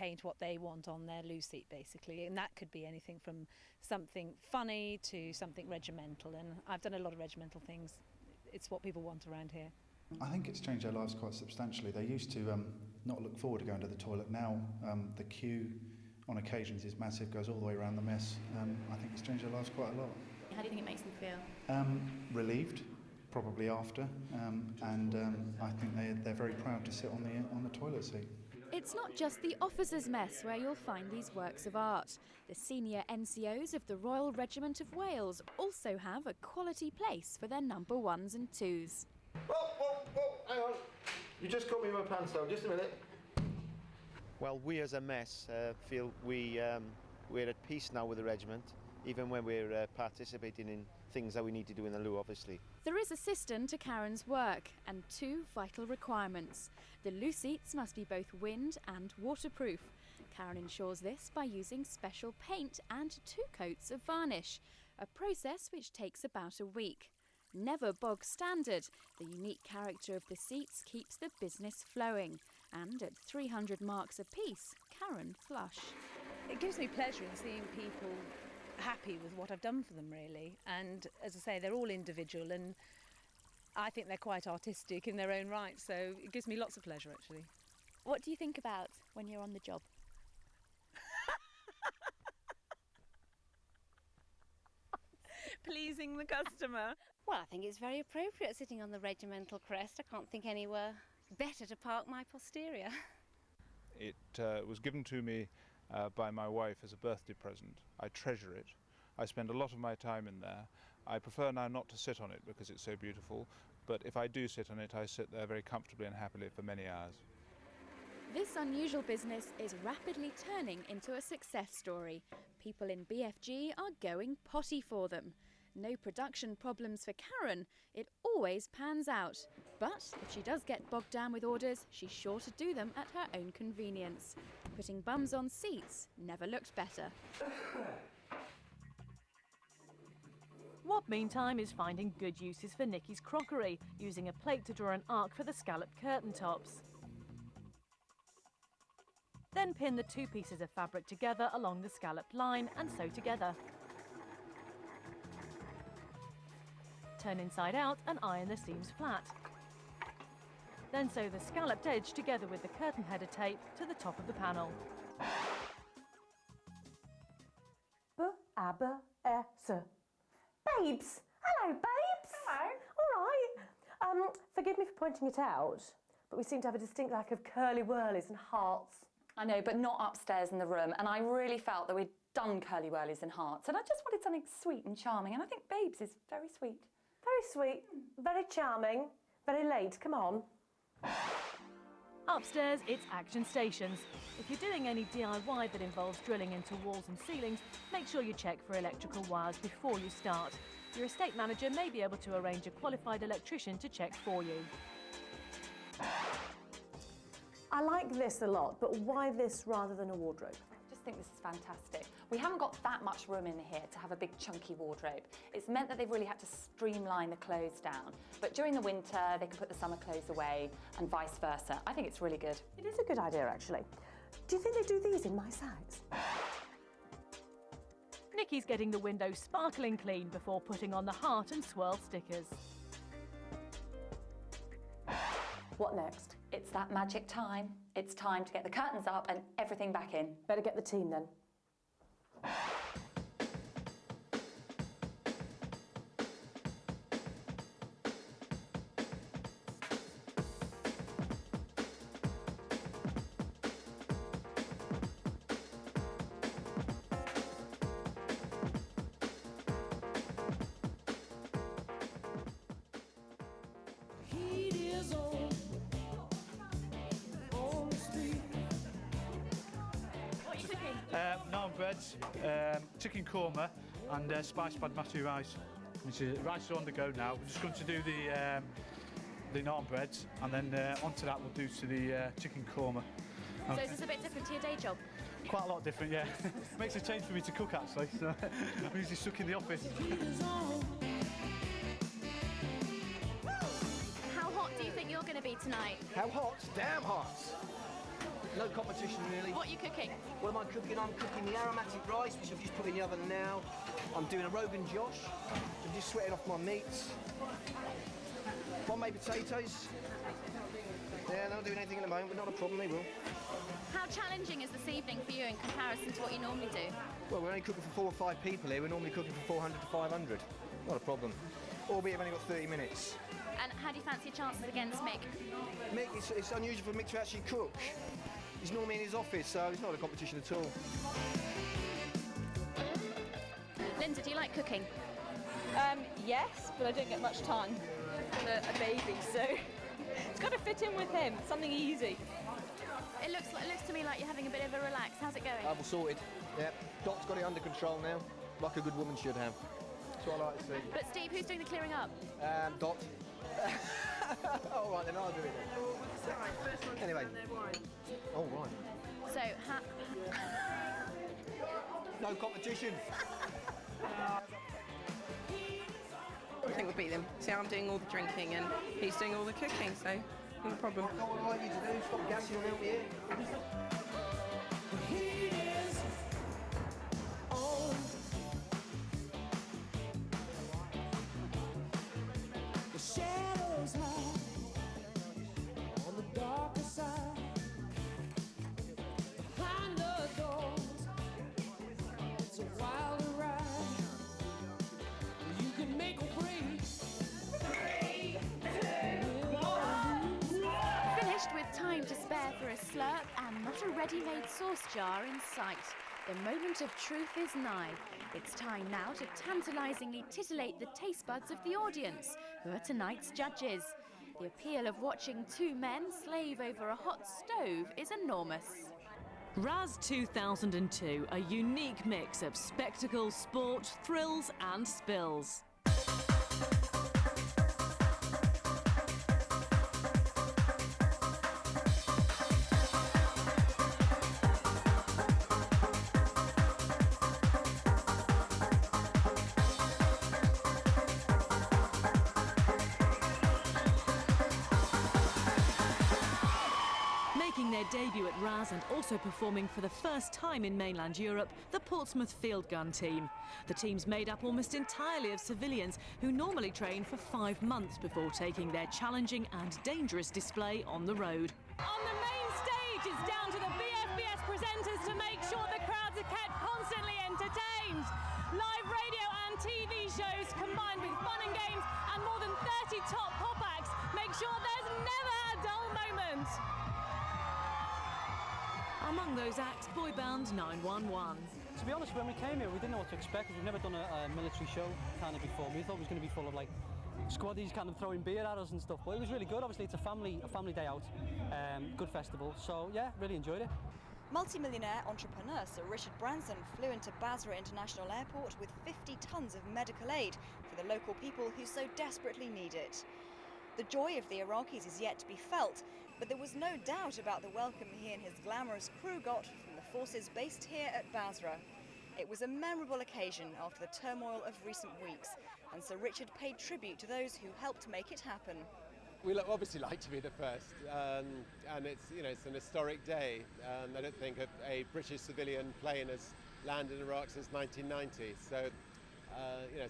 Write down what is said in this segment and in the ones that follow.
paint what they want on their loo seat, basically. And that could be anything from something funny to something regimental. And I've done a lot of regimental things. It's what people want around here. I think it's changed their lives quite substantially. They used to not look forward to going to the toilet. Now the queue on occasions is massive, goes all the way around the mess. I think it's changed their lives quite a lot. How do you think it makes them feel? Relieved, probably after, and I think they're very proud to sit on the toilet seat. It's not just the officers' mess where you'll find these works of art. The senior NCOs of the Royal Regiment of Wales also have a quality place for their number 1s and 2s. Whoa, hang on. You just caught me in my pants down, just a minute. Well, we as a mess feel we're at peace now with the regiment, even when we're participating in things that we need to do in the loo, obviously. There is a cistern to Karen's work and 2 vital requirements. The loo seats must be both wind and waterproof. Karen ensures this by using special paint and 2 coats of varnish, a process which takes about a week. Never bog standard, the unique character of the seats keeps the business flowing. And at 300 marks apiece, Karen flush. It gives me pleasure in seeing people happy with what I've done for them, really. And as I say, they're all individual, and I think they're quite artistic in their own right, so it gives me lots of pleasure, actually. What do you think about when you're on the job? Pleasing the customer. Well, I think it's very appropriate sitting on the regimental crest. I can't think anywhere better to park my posterior. It was given to me by my wife as a birthday present. I treasure it. I spend a lot of my time in there. I prefer now not to sit on it because it's so beautiful, but if I do sit on it, I sit there very comfortably and happily for many hours. This unusual business is rapidly turning into a success story. People in BFG are going potty for them. No production problems for Karen. It always pans out. But if she does get bogged down with orders, she's sure to do them at her own convenience. Putting bums on seats never looked better. What meantime is finding good uses for Nikki's crockery, using a plate to draw an arc for the scalloped curtain tops. Then pin the 2 pieces of fabric together along the scalloped line and sew together. Turn inside out and iron the seams flat. Then sew the scalloped edge together with the curtain header tape to the top of the panel. Babes! Hello, babes! Hello. All right. Forgive me for pointing it out, but we seem to have a distinct lack of curly-whirlies and hearts. I know, but not upstairs in the room. And I really felt that we'd done curly-whirlies and hearts. And I just wanted something sweet and charming. And I think Babes is very sweet. Very sweet, very charming, very late. Come on. Upstairs, it's Action Stations. If you're doing any DIY that involves drilling into walls and ceilings, make sure you check for electrical wires before you start. Your estate manager may be able to arrange a qualified electrician to check for you. I like this a lot, but why this rather than a wardrobe? I just think this is fantastic. We haven't got that much room in here to have a big chunky wardrobe. It's meant that they've really had to streamline the clothes down. But during the winter, they can put the summer clothes away and vice versa. I think it's really good. It is a good idea, actually. Do you think they do these in my size? Nikki's getting the window sparkling clean before putting on the heart and swirl stickers. What next? It's that magic time. It's time to get the curtains up and everything back in. Better get the team then. Naan breads, chicken korma and spice pad matu rice. Which is rice are on the go now. We're just going to do the naan breads and then onto that we'll do to the chicken korma. Okay. So is this a bit different to your day job? Quite a lot different, yeah. Makes a change for me to cook actually, so I'm usually stuck in the office. How hot do you think you're going to be tonight? How hot? Damn hot! No competition really. What are you cooking? What am I cooking? I'm cooking the aromatic rice, which I've just put in the oven now. I'm doing a Rogan Josh. I'm just sweating off my meats. Bombay potatoes. Yeah, they're not doing anything at the moment, but not a problem, they will. How challenging is this evening for you in comparison to what you normally do? Well, we're only cooking for 4 or 5 people here. We're normally cooking for 400 to 500. Not a problem. Albeit we've only got 30 minutes. And how do you fancy your chances against Mick? Mick, it's unusual for Mick to actually cook. He's normally in his office, so it's not a competition at all. Linda, do you like cooking? Yes, but I don't get much time. I'm a baby, so it's got to fit in with him. Something easy. It looks to me like you're having a bit of a relax. How's it going? All sorted. Yep. Dot's got it under control now, like a good woman should have. That's what I like to see. But Steve, who's doing the clearing up? Dot. All right, then I'll do it then. Anyway. All right. So, no competition. I think we'll beat them. See, I'm doing all the drinking and he's doing all the cooking, so no problem. What I like you to do, stop gassing around here. Shadows high on the darker side, behind the doors, it's a wild ride. You can make or break. 3, 2, 1. finished with time to spare for a slurp and not a ready-made sauce jar in sight. The moment of truth is nigh. It's time now to tantalisingly titillate the taste buds of the audience, who are tonight's judges. The appeal of watching 2 men slave over a hot stove is enormous. Raz 2002, a unique mix of spectacle, sport, thrills and spills. Making their debut at Raz and also performing for the first time in mainland Europe, the Portsmouth Field Gun team. The team's made up almost entirely of civilians who normally train for 5 months before taking their challenging and dangerous display on the road. On the main stage, it's down to the BFBS presenters to make sure the crowds are kept constantly entertained. Live radio and TV shows combined with fun and games and more than 30 top pop acts make sure there's never a dull moment. Among those acts, boy band 911. To be honest, when we came here, we didn't know what to expect because we've never done a military show kind of before. We thought it was going to be full of like squaddies kind of throwing beer at us and stuff, but it was really good. Obviously, it's a family day out, good festival. So yeah, really enjoyed it. Multi-millionaire entrepreneur Sir Richard Branson flew into Basra International Airport with 50 tons of medical aid for the local people who so desperately need it. The joy of the Iraqis is yet to be felt, but there was no doubt about the welcome he and his glamorous crew got from the forces based here at Basra. It was a memorable occasion after the turmoil of recent weeks, and Sir Richard paid tribute to those who helped make it happen. We obviously like to be the first, and it's an historic day. I don't think a British civilian plane has landed in Iraq since 1990. So,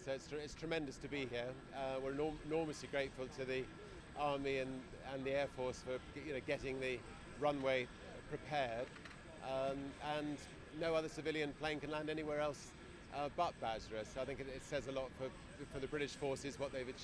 so it's tremendous to be here. We're enormously grateful to the Army and the Air Force for getting the runway prepared, and no other civilian plane can land anywhere else but Basra. So I think it says a lot for the British forces what they've achieved.